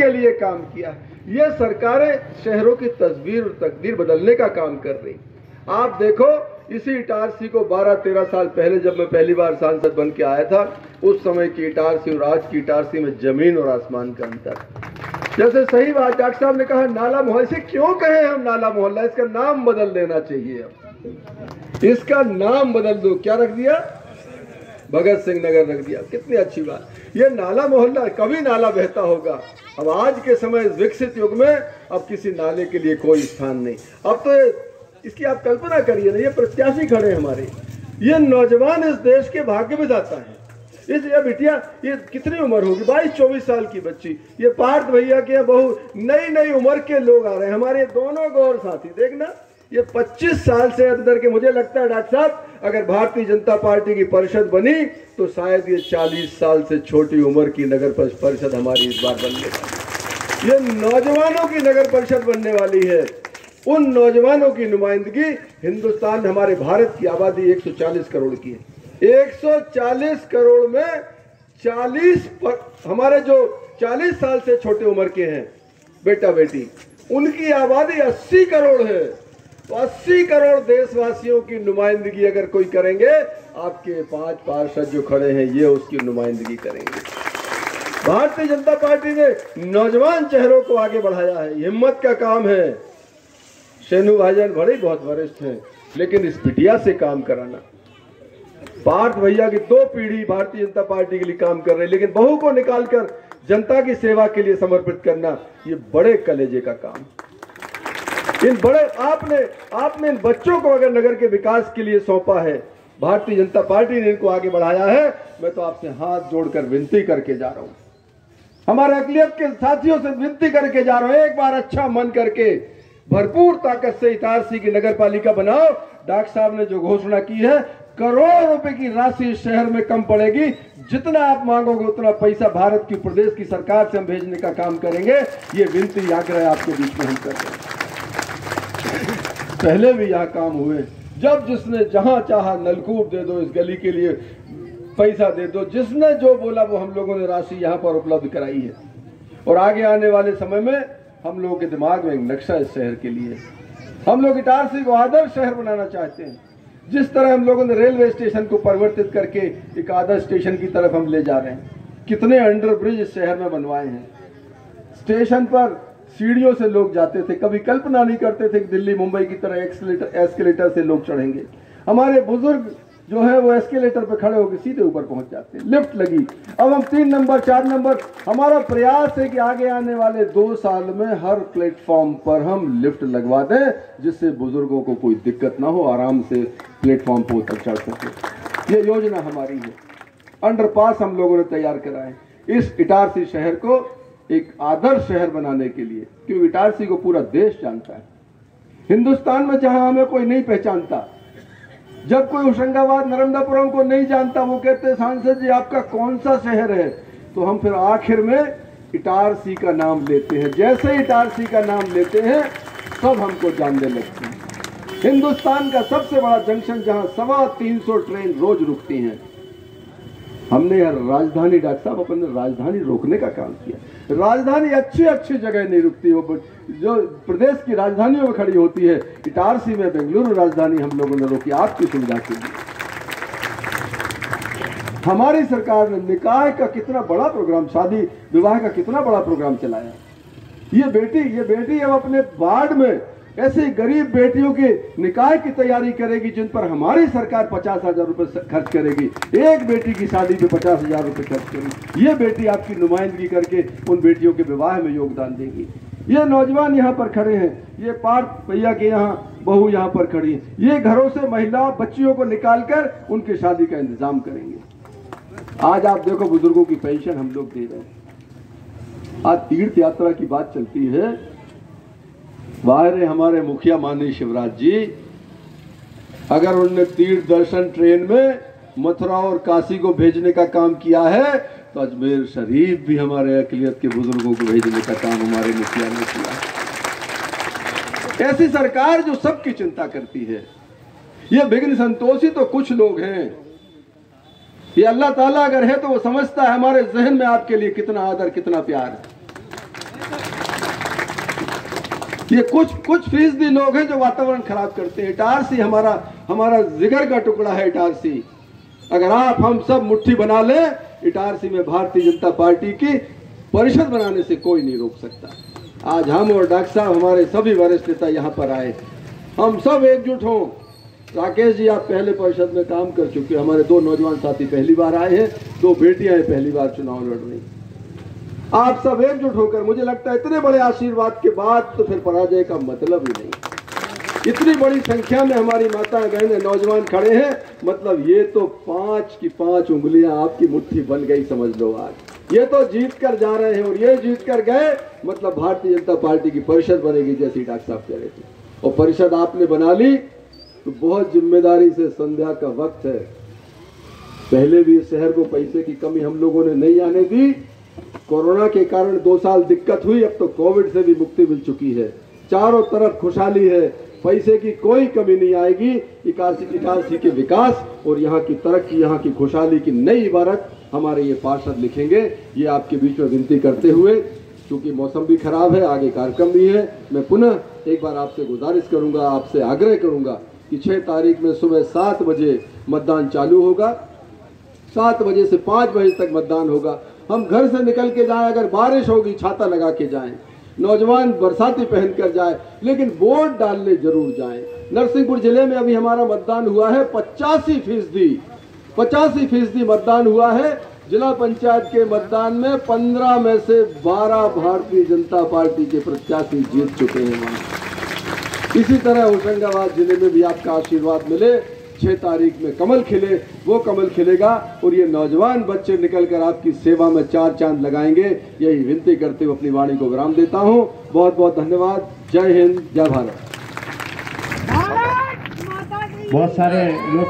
के लिए काम किया। ये सरकारें शहरों की तस्वीर और तकदीर बदलने का काम कर रही। आप देखो, इसी इटारसी को 12-13 साल पहले जब मैं पहली बार सांसद बन के आया था, उस समय की इटारसी और आज की इटारसी में जमीन और आसमान का अंतर। जैसे सही बात डॉक्टर साहब ने कहा, नाला मोहल्ला से क्यों कहें हम नाला मोहल्ला, इसका नाम बदल देना चाहिए। अब इसका नाम बदल दो, क्या रख दिया, भगत सिंह नगर रख दिया। कितनी अच्छी बात। ये नाला मोहल्ला, कभी नाला बहता होगा। अब आज के समय विकसित युग में अब किसी नाले के लिए कोई स्थान नहीं। अब तो इसकी आप कल्पना करिए ना, ये प्रत्याशी खड़े हैं हमारे, ये नौजवान इस देश के भाग्य विधाता है। ये बिटिया, ये कितनी उम्र होगी, 22-24 साल की बच्ची, ये पार्थ भैया के बहु नई उम्र के लोग आ रहे हैं, हमारे दोनों गौर साथी। देखना, ये 25 साल से अंदर के, मुझे लगता है डॉक्टर साहब, अगर भारतीय जनता पार्टी की परिषद बनी तो शायद ये 40 साल से छोटी उम्र की नगर परिषद हमारी इस बार बनने वाली। ये नौजवानों की नगर परिषद बनने वाली है। उन नौजवानों की नुमाइंदगी, हिंदुस्तान, हमारे भारत की आबादी 140 करोड़ की है। 140 करोड़ में 40 हमारे जो 40 साल से छोटे उम्र के हैं बेटा बेटी, उनकी आबादी 80 करोड़ है। तो 80 करोड़ देशवासियों की नुमाइंदगी अगर कोई करेंगे, आपके 5 पार्षद जो खड़े हैं ये उसकी नुमाइंदगी करेंगे। भारतीय जनता पार्टी ने नौजवान चेहरों को आगे बढ़ाया है, हिम्मत का काम है। शेनू भाईजान बड़े बहुत वरिष्ठ हैं, लेकिन इस बिटिया से काम कराना, पार्थ भैया की 2 पीढ़ी भारतीय जनता पार्टी के लिए काम कर रहे हैं, लेकिन बहू को निकालकर जनता की सेवा के लिए समर्पित करना, ये बड़े कलेजे का काम। इन बड़े आपने इन बच्चों को अगर नगर के विकास के लिए सौंपा है, भारतीय जनता पार्टी ने इनको आगे बढ़ाया है, मैं तो आपसे हाथ जोड़कर विनती करके जा रहा हूं, हमारे अकलियत के साथियों से विनती करके जा रहा हूं, एक बार अच्छा मन करके भरपूर ताकत से इटारसी की नगर पालिका बनाओ। डॉक्टर साहब ने जो घोषणा की है, करोड़ों रुपए की राशि शहर में कम पड़ेगी, जितना आप मांगोगे उतना पैसा भारत की प्रदेश की सरकार से हम भेजने का काम करेंगे। ये विनती आग्रह आपके बीच में हम कर रहे हैं। पहले भी यहाँ काम हुए, जब जिसने जहां चाहा नलकूप दे दो, इस गली के लिए पैसा दे दो, जिसने जो बोला वो हम लोगों ने राशि यहाँ पर उपलब्ध कराई है। और आगे आने वाले समय में हम लोगों के दिमाग में एक नक्शा इस शहर के लिए, हम लोग इटारसी को आदर्श शहर बनाना चाहते हैं। जिस तरह हम लोगों ने रेलवे स्टेशन को परिवर्तित करके एक आदर्श स्टेशन की तरफ हम ले जा रहे हैं, कितने अंडर ब्रिज इस शहर में बनवाए हैं। स्टेशन पर सीढ़ियों से लोग जाते थे, कभी कल्पना नहीं करते थे कि दिल्ली मुंबई की तरह एस्केलेटर से लोग चढ़ेंगे। हमारे बुजुर्ग जो है वो एस्केलेटर पे खड़े होकर सीधे ऊपर पहुंच जाते हैं। लिफ्ट लगी, अब हम 3 नंबर 4 नंबर, हमारा प्रयास है कि आगे आने वाले 2 साल में हर प्लेटफॉर्म पर हम लिफ्ट लगवा दें, जिससे बुजुर्गों को कोई दिक्कत ना हो, आराम से प्लेटफॉर्म पर उतर चढ़ सके। ये योजना हमारी है। अंडरपास हम लोगों ने तैयार कराए इस इटारसी शहर को एक आदर्श शहर बनाने के लिए, क्योंकि इटारसी को पूरा देश जानता है। हिंदुस्तान में जहां हमें कोई नहीं पहचानता, जब कोई होशंगाबाद नर्मदापुरम को नहीं जानता, वो कहते हैं सांसद जी आपका कौन सा शहर है, तो हम फिर आखिर में इटारसी का नाम लेते हैं। जैसे इटारसी का नाम लेते हैं सब हमको जानने लगते हैं। हिंदुस्तान का सबसे बड़ा जंक्शन जहां 325 ट्रेन रोज रुकती हैं, हमने यार राजधानी, डॉक्टर साहब अपन ने राजधानी रोकने का काम किया। राजधानी अच्छी जगह नहीं रुकती, वो जो प्रदेश की राजधानियों में खड़ी होती है। इटारसी में बेंगलुरु राजधानी हम लोगों ने रोकी आपकी सुविधा के लिए। हमारी सरकार ने निकाय का कितना बड़ा प्रोग्राम, शादी विवाह का कितना बड़ा प्रोग्राम चलाया। ये बेटी अब अपने वार्ड में ऐसे गरीब बेटियों के निकाय की तैयारी करेगी जिन पर हमारी सरकार 50,000 रुपए खर्च करेगी। एक बेटी की शादी पे 50,000 रुपए खर्च करेगी। ये बेटी आपकी नुमाइंदगी करके उन बेटियों के विवाह में योगदान देगी। ये नौजवान यहाँ पर खड़े हैं, ये पार्थ भैया के यहाँ बहू यहाँ पर खड़ी है, ये घरों से महिला बच्चियों को निकालकर उनकी शादी का इंतजाम करेंगे। आज आप देखो बुजुर्गों की पेंशन हम लोग दे रहे हैं। आज तीर्थ यात्रा की बात चलती है, बाहर हमारे मुखिया माननीय शिवराज जी, अगर उन्होंने तीर्थ दर्शन ट्रेन में मथुरा और काशी को भेजने का काम किया है, तो अजमेर शरीफ भी हमारे अकलियत के बुजुर्गों को भेजने का काम हमारे मुखिया ने किया। ऐसी सरकार जो सबकी चिंता करती है। ये विघ्न संतोषी तो कुछ लोग हैं, ये अल्लाह ताला अगर है तो वो समझता है हमारे जहन में आपके लिए कितना आदर कितना प्यार है। ये कुछ फीसदी लोग हैं जो वातावरण खराब करते हैं। इटारसी हमारा जिगर का टुकड़ा है। इटारसी अगर हम सब मुट्ठी बना ले, इटारसी में भारतीय जनता पार्टी की परिषद बनाने से कोई नहीं रोक सकता। आज हम और डॉक्टर साहब, हमारे सभी वरिष्ठ नेता यहाँ पर आए, हम सब एकजुट हों। राकेश जी, आप पहले परिषद में काम कर चुके, हमारे 2 नौजवान साथी पहली बार आए हैं, 2 बेटियां हैं पहली बार चुनाव लड़ रही। आप सब एकजुट होकर, मुझे लगता है इतने बड़े आशीर्वाद के बाद तो फिर पराजय का मतलब ही नहीं। इतनी बड़ी संख्या में हमारी माताएं बहनें नौजवान खड़े हैं, मतलब ये तो 5 की 5 उंगलियां आपकी मुट्ठी बन गई समझ लो। आज ये तो जीत कर जा रहे हैं, और ये जीत कर गए मतलब भारतीय जनता पार्टी की परिषद बनेगी, जैसी डॉक्टर साहब कह रहे थे। और परिषद आपने बना ली तो बहुत जिम्मेदारी से, संध्या का वक्त है, पहले भी इस शहर को पैसे की कमी हम लोगों ने नहीं आने दी। कोरोना के कारण 2 साल दिक्कत हुई, अब तो कोविड से भी मुक्ति मिल चुकी है। चारों तरफ खुशहाली है, पैसे की कोई कमी नहीं आएगी। इटारसी के विकास और यहाँ की तरक्की, यहाँ की खुशहाली की नई इबारत हमारे ये पार्षद लिखेंगे। ये आपके बीच में विनती करते हुए, क्योंकि मौसम भी खराब है, आगे कार्यक्रम भी है, मैं पुनः एक बार आपसे गुजारिश करूंगा, आपसे आग्रह करूंगा कि 6 तारीख में सुबह 7 बजे मतदान चालू होगा। 7 बजे से 5 बजे तक मतदान होगा। हम घर से निकल के जाएं, अगर बारिश होगी छाता लगा के जाएं, नौजवान बरसाती पहन कर जाए, लेकिन वोट डालने जरूर जाएं। नरसिंहपुर जिले में अभी हमारा मतदान हुआ है 85% मतदान हुआ है। जिला पंचायत के मतदान में 15 में से 12 भारतीय जनता पार्टी के प्रत्याशी जीत चुके हैं वहां। इसी तरह होशंगाबाद जिले में भी आपका आशीर्वाद मिले, 6 तारीख में कमल खिले, वो कमल खिलेगा और ये नौजवान बच्चे निकलकर आपकी सेवा में 4 चांद लगाएंगे। यही विनती करते हुए अपनी वाणी को विराम देता हूँ। बहुत बहुत धन्यवाद। जय हिंद, जय भारत। बहुत सारे लोग